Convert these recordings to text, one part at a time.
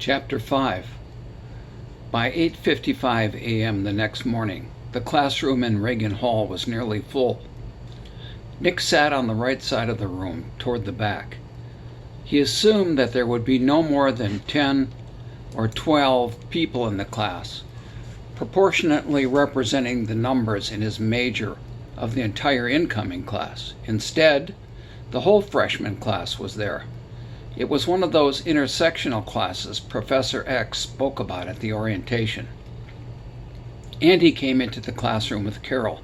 Chapter 5. By 8:55 a.m. the next morning, the classroom in Reagan Hall was nearly full. Nick sat on the right side of the room, toward the back. He assumed that there would be no more than 10 or 12 people in the class, proportionately representing the numbers in his major of the entire incoming class. Instead, the whole freshman class was there. It was one of those intersectional classes Professor X spoke about at the orientation. Andy came into the classroom with Carol.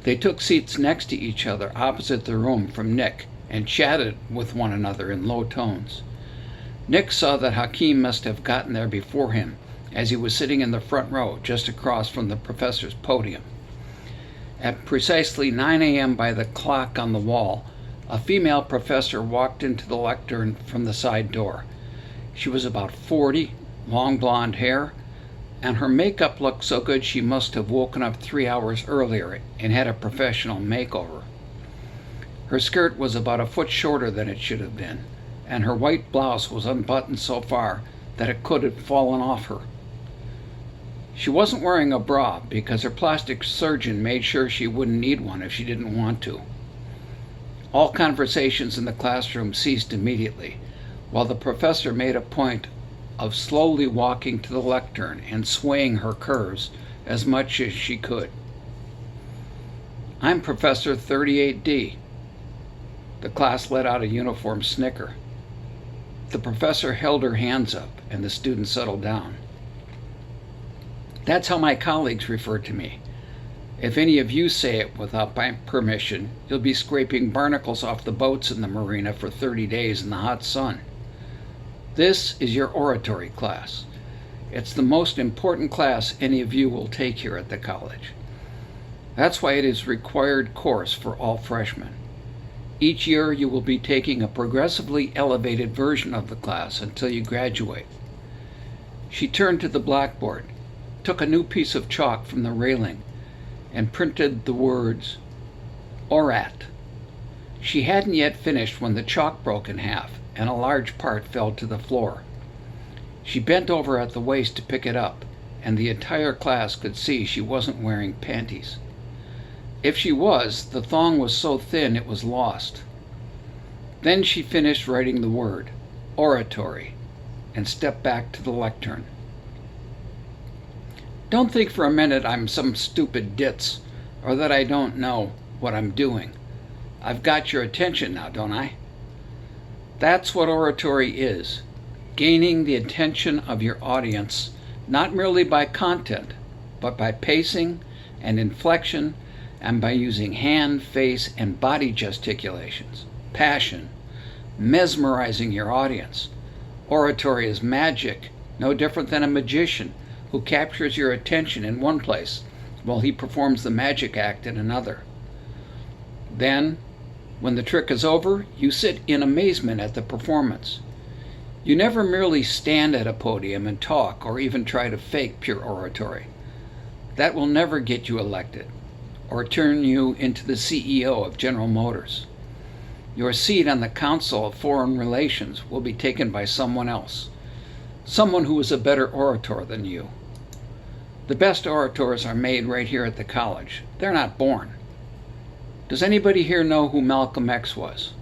They took seats next to each other opposite the room from Nick and chatted with one another in low tones. Nick saw that Hakeem must have gotten there before him, as he was sitting in the front row just across from the professor's podium. At precisely 9 a.m. by the clock on the wall, a female professor walked into the lectern from the side door. She was about 40, long blonde hair, and her makeup looked so good she must have woken up 3 hours earlier and had a professional makeover. Her skirt was about a foot shorter than it should have been, and her white blouse was unbuttoned so far that it could have fallen off her. She wasn't wearing a bra because her plastic surgeon made sure she wouldn't need one if she didn't want to. All conversations in the classroom ceased immediately, while the professor made a point of slowly walking to the lectern and swaying her curves as much as she could. "I'm Professor 38D. The class let out a uniform snicker. The professor held her hands up, and the students settled down. "That's how my colleagues refer to me. If any of you say it without my permission, you'll be scraping barnacles off the boats in the marina for 30 days in the hot sun. This is your oratory class. It's the most important class any of you will take here at the college. That's why it is a required course for all freshmen. Each year you will be taking a progressively elevated version of the class until you graduate." She turned to the blackboard, took a new piece of chalk from the railing, and printed the words, "ORAT." She hadn't yet finished when the chalk broke in half, and a large part fell to the floor. She bent over at the waist to pick it up, and the entire class could see she wasn't wearing panties. If she was, the thong was so thin it was lost. Then she finished writing the word, "oratory," and stepped back to the lectern. "Don't think for a minute I'm some stupid ditz, or that I don't know what I'm doing. I've got your attention now, don't I? That's what oratory is, gaining the attention of your audience, not merely by content, but by pacing and inflection, and by using hand, face, and body gesticulations, passion, mesmerizing your audience. Oratory is magic, no different than a magician who captures your attention in one place while he performs the magic act in another. Then, when the trick is over, you sit in amazement at the performance. You never merely stand at a podium and talk or even try to fake pure oratory. That will never get you elected or turn you into the CEO of General Motors. Your seat on the Council of Foreign Relations will be taken by someone else, someone who is a better orator than you. The best orators are made right here at the college. They're not born. Does anybody here know who Malcolm X was?"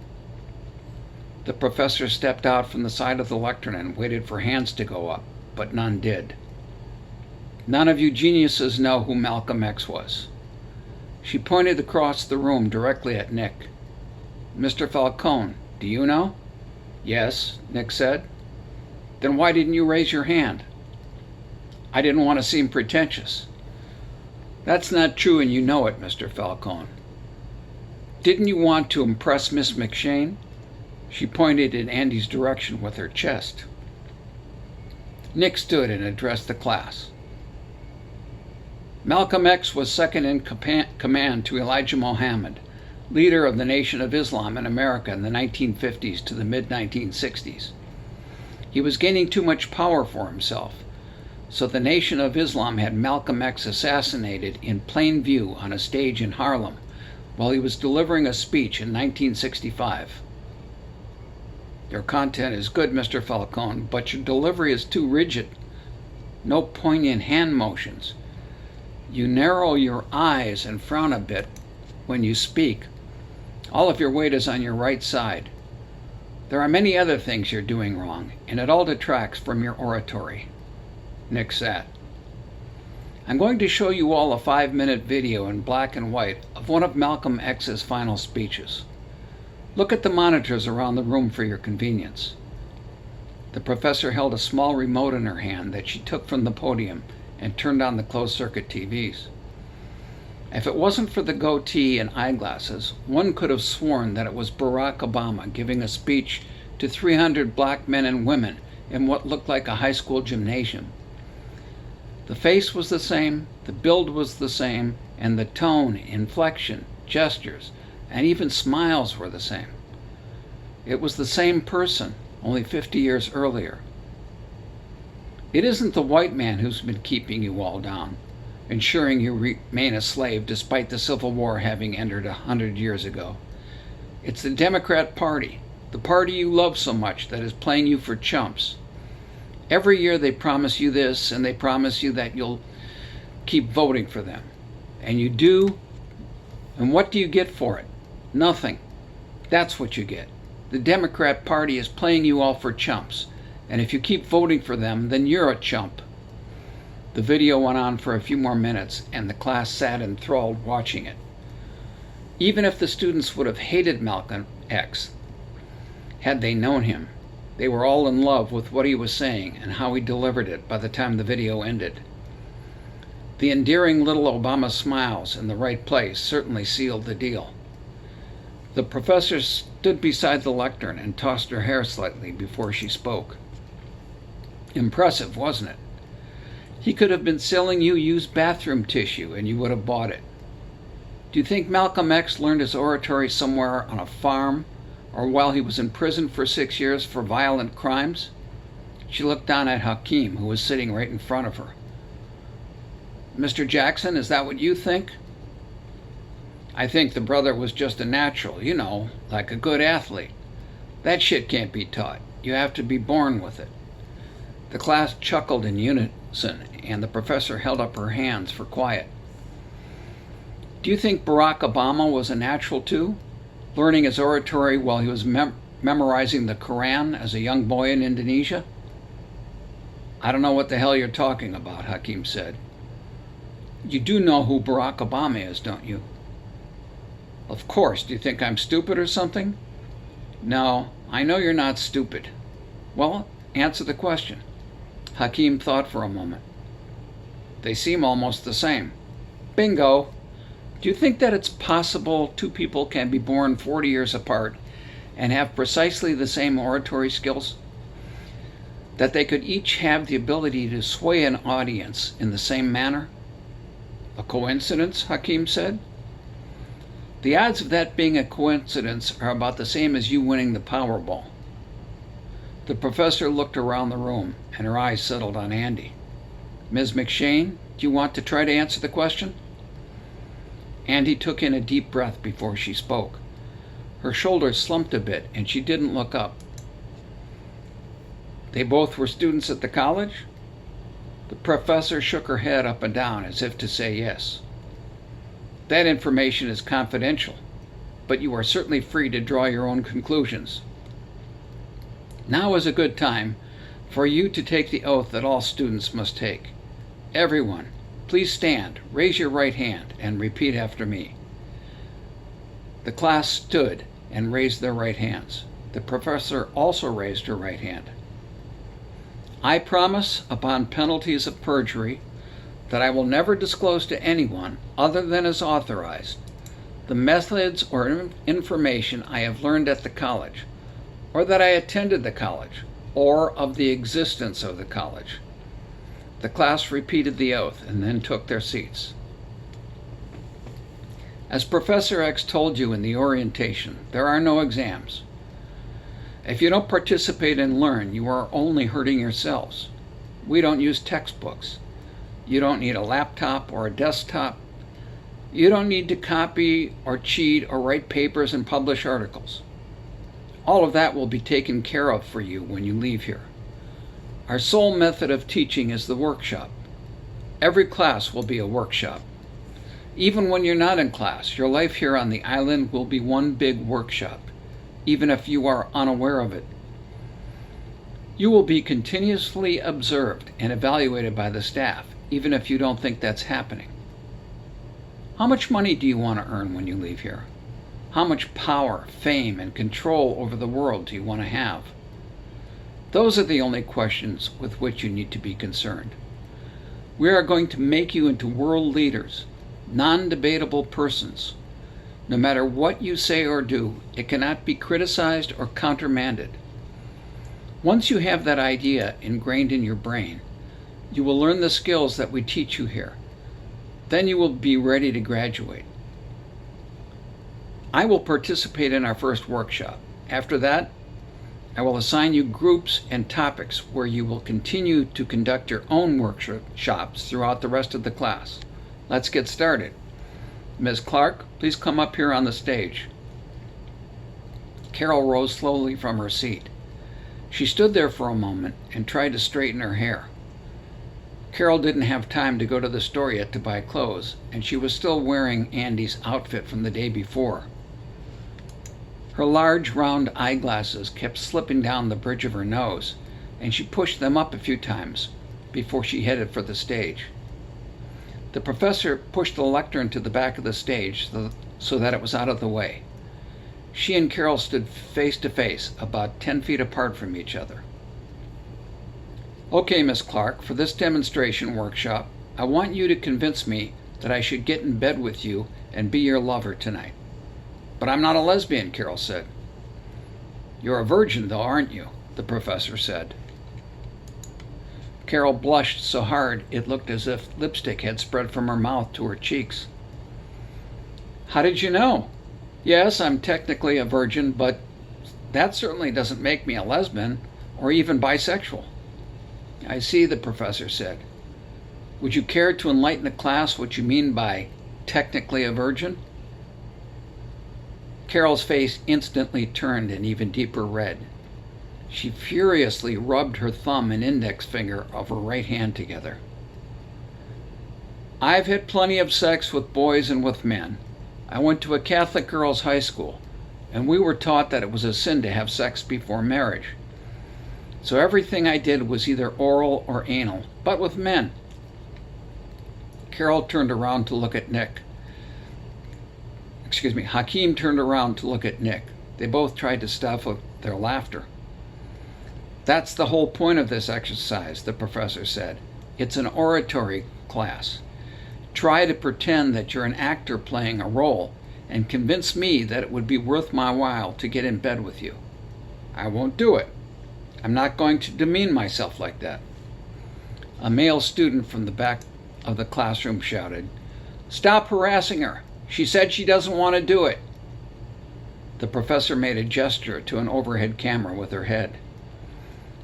The professor stepped out from the side of the lectern and waited for hands to go up, but none did. "None of you geniuses know who Malcolm X was." She pointed across the room directly at Nick. "Mr. Falcone, do you know?" "Yes," Nick said. "Then why didn't you raise your hand?" "I didn't want to seem pretentious." "That's not true, and you know it, Mr. Falcone." "Didn't you want to impress Miss McShane?" She pointed in Andy's direction with her chest. Nick stood and addressed the class. "Malcolm X was second in command to Elijah Muhammad, leader of the Nation of Islam in America in the 1950s to the mid-1960s. He was gaining too much power for himself, so the Nation of Islam had Malcolm X assassinated in plain view on a stage in Harlem while he was delivering a speech in 1965. Your content is good, Mr. Falcone, but your delivery is too rigid. No poignant hand motions. You narrow your eyes and frown a bit when you speak. All of your weight is on your right side. There are many other things you're doing wrong, and it all detracts from your oratory. Nick sat. I'm going to show you all a 5-minute video in black and white of one of Malcolm X's final speeches. Look at the monitors around the room for your convenience. The professor held a small remote in her hand that she took from the podium and turned on the closed-circuit TVs. If it wasn't for the goatee and eyeglasses, one could have sworn that it was Barack Obama giving a speech to 300 black men and women in what looked like a high school gymnasium. The face was the same, the build was the same, and the tone, inflection, gestures, and even smiles were the same. It was the same person, only 50 years earlier. It isn't the white man who's been keeping you all down, ensuring you remain a slave despite the Civil War having ended 100 years ago. It's the Democrat Party, the party you love so much, that is playing you for chumps. Every year they promise you this, and they promise you that you'll keep voting for them. And you do, and what do you get for it? Nothing. That's what you get. The Democrat Party is playing you all for chumps, and if you keep voting for them, then you're a chump. The video went on for a few more minutes, and the class sat enthralled watching it. Even if the students would have hated Malcolm X, had they known him, they were all in love with what he was saying and how he delivered it by the time the video ended. The endearing little Obama smiles in the right place certainly sealed the deal. The professor stood beside the lectern and tossed her hair slightly before she spoke. Impressive, wasn't it? He could have been selling you used bathroom tissue and you would have bought it. Do you think Malcolm X learned his oratory somewhere on a farm, or while he was in prison for 6 years for violent crimes? She looked down at Hakeem, who was sitting right in front of her. Mr. Jackson, is that what you think? I think the brother was just a natural, like a good athlete. That shit can't be taught. You have to be born with it. The class chuckled in unison, and the professor held up her hands for quiet. Do you think Barack Obama was a natural too, learning his oratory while he was memorizing the Quran as a young boy in Indonesia? I don't know what the hell you're talking about, Hakeem said. You do know who Barack Obama is, don't you? Of course. Do you think I'm stupid or something? No, I know you're not stupid. Well, answer the question. Hakeem thought for a moment. They seem almost the same. Bingo! Do you think that it's possible two people can be born 40 years apart and have precisely the same oratory skills? That they could each have the ability to sway an audience in the same manner? A coincidence, Hakeem said. The odds of that being a coincidence are about the same as you winning the Powerball. The professor looked around the room, and her eyes settled on Andy. Ms. McShane, do you want to try to answer the question? Andy took in a deep breath before she spoke. Her shoulders slumped a bit, and she didn't look up. They both were students at the college? The professor shook her head up and down as if to say yes. That information is confidential, but you are certainly free to draw your own conclusions. Now is a good time for you to take the oath that all students must take. Everyone, please stand, raise your right hand, and repeat after me. The class stood and raised their right hands. The professor also raised her right hand. I promise, upon penalties of perjury, that I will never disclose to anyone, other than as authorized, the methods or information I have learned at the college, or that I attended the college, or of the existence of the college. The class repeated the oath and then took their seats. As Professor X told you in the orientation, there are no exams. If you don't participate and learn, you are only hurting yourselves. We don't use textbooks. You don't need a laptop or a desktop. You don't need to copy or cheat or write papers and publish articles. All of that will be taken care of for you when you leave here. Our sole method of teaching is the workshop. Every class will be a workshop. Even when you're not in class, your life here on the island will be one big workshop, even if you are unaware of it. You will be continuously observed and evaluated by the staff, even if you don't think that's happening. How much money do you want to earn when you leave here? How much power, fame, and control over the world do you want to have? Those are the only questions with which you need to be concerned. We are going to make you into world leaders, non-debatable persons. No matter what you say or do, it cannot be criticized or countermanded. Once you have that idea ingrained in your brain, you will learn the skills that we teach you here. Then you will be ready to graduate. I will participate in our first workshop. After that, I will assign you groups and topics where you will continue to conduct your own workshops throughout the rest of the class. Let's get started. Ms. Clark, please come up here on the stage. Carol rose slowly from her seat. She stood there for a moment and tried to straighten her hair. Carol didn't have time to go to the store yet to buy clothes, and she was still wearing Andy's outfit from the day before. Her large, round eyeglasses kept slipping down the bridge of her nose, and she pushed them up a few times before she headed for the stage. The professor pushed the lectern to the back of the stage so that it was out of the way. She and Carol stood face to face, about 10 feet apart from each other. Okay, Miss Clark, for this demonstration workshop, I want you to convince me that I should get in bed with you and be your lover tonight. But I'm not a lesbian, Carol said. You're a virgin, though, aren't you? The professor said. Carol blushed so hard it looked as if lipstick had spread from her mouth to her cheeks. How did you know? Yes, I'm technically a virgin, but that certainly doesn't make me a lesbian or even bisexual. I see, the professor said. Would you care to enlighten the class what you mean by technically a virgin? Carol's face instantly turned an even deeper red. She furiously rubbed her thumb and index finger of her right hand together. I've had plenty of sex with boys and with men. I went to a Catholic girls' high school, and we were taught that it was a sin to have sex before marriage. So everything I did was either oral or anal, but with men. Carol turned around to look at Nick. Hakeem turned around to look at Nick. They both tried to stop their laughter. That's the whole point of this exercise, the professor said. It's an oratory class. Try to pretend that you're an actor playing a role and convince me that it would be worth my while to get in bed with you. I won't do it. I'm not going to demean myself like that. A male student from the back of the classroom shouted, Stop harassing her. She said she doesn't want to do it. The professor made a gesture to an overhead camera with her head.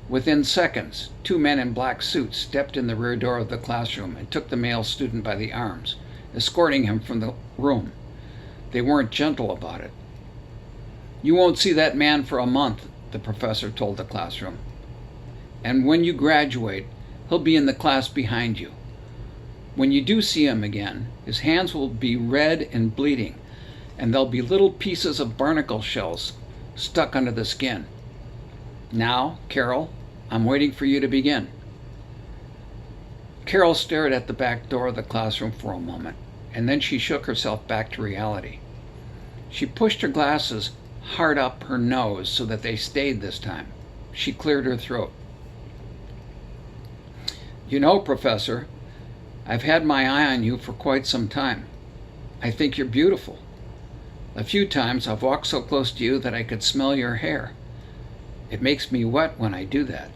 Within seconds, 2 men in black suits stepped in the rear door of the classroom and took the male student by the arms, escorting him from the room. They weren't gentle about it. You won't see that man for a month, the professor told the classroom. And when you graduate, he'll be in the class behind you. When you do see him again, his hands will be red and bleeding, and there'll be little pieces of barnacle shells stuck under the skin. Now, Carol, I'm waiting for you to begin. Carol stared at the back door of the classroom for a moment, and then she shook herself back to reality. She pushed her glasses hard up her nose so that they stayed this time. She cleared her throat. You know, Professor, I've had my eye on you for quite some time. I think you're beautiful. A few times I've walked so close to you that I could smell your hair. It makes me wet when I do that.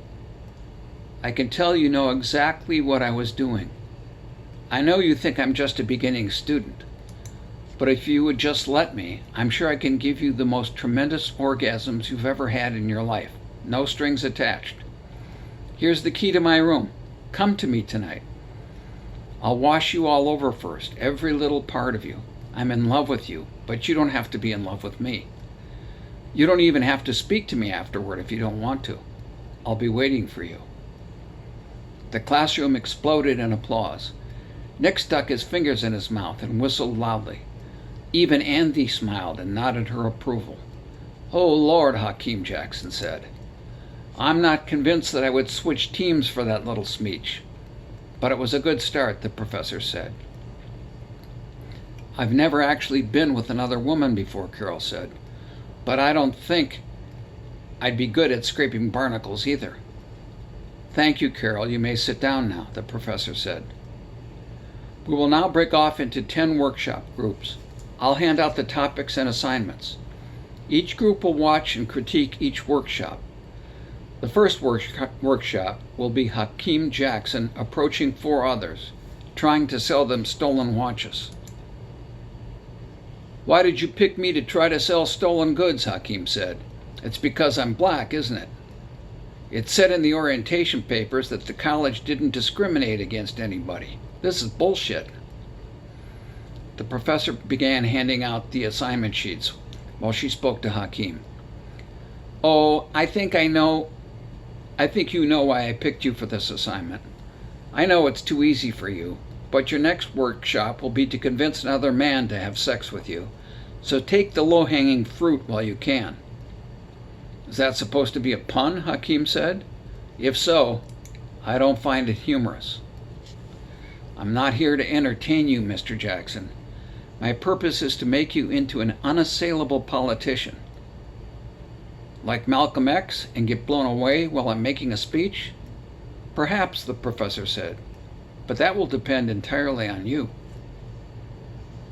I can tell you know exactly what I was doing. I know you think I'm just a beginning student, but if you would just let me, I'm sure I can give you the most tremendous orgasms you've ever had in your life. No strings attached. Here's the key to my room. Come to me tonight. I'll wash you all over first, every little part of you. I'm in love with you, but you don't have to be in love with me. You don't even have to speak to me afterward if you don't want to. I'll be waiting for you." The classroom exploded in applause. Nick stuck his fingers in his mouth and whistled loudly. Even Andy smiled and nodded her approval. "Oh, Lord," Hakeem Jackson said. "I'm not convinced that I would switch teams for that little speech. But it was a good start," the professor said. "I've never actually been with another woman before," Carol said. "But I don't think I'd be good at scraping barnacles either." "Thank you, Carol. You may sit down now," the professor said. "We will now break off into 10 workshop groups. I'll hand out the topics and assignments. Each group will watch and critique each workshop. The first workshop will be Hakeem Jackson approaching 4 others, trying to sell them stolen watches. "Why did you pick me to try to sell stolen goods?" Hakeem said. "It's because I'm black, isn't it? It said in the orientation papers that the college didn't discriminate against anybody. This is bullshit." The professor began handing out the assignment sheets while she spoke to Hakeem. "Oh, I think you know why I picked you for this assignment. I know it's too easy for you, but your next workshop will be to convince another man to have sex with you. So take the low-hanging fruit while you can." "Is that supposed to be a pun?" Hakeem said. "If so, I don't find it humorous." "I'm not here to entertain you, Mr. Jackson. My purpose is to make you into an unassailable politician." "Like Malcolm X and get blown away while I'm making a speech?" "Perhaps," the professor said, "but that will depend entirely on you."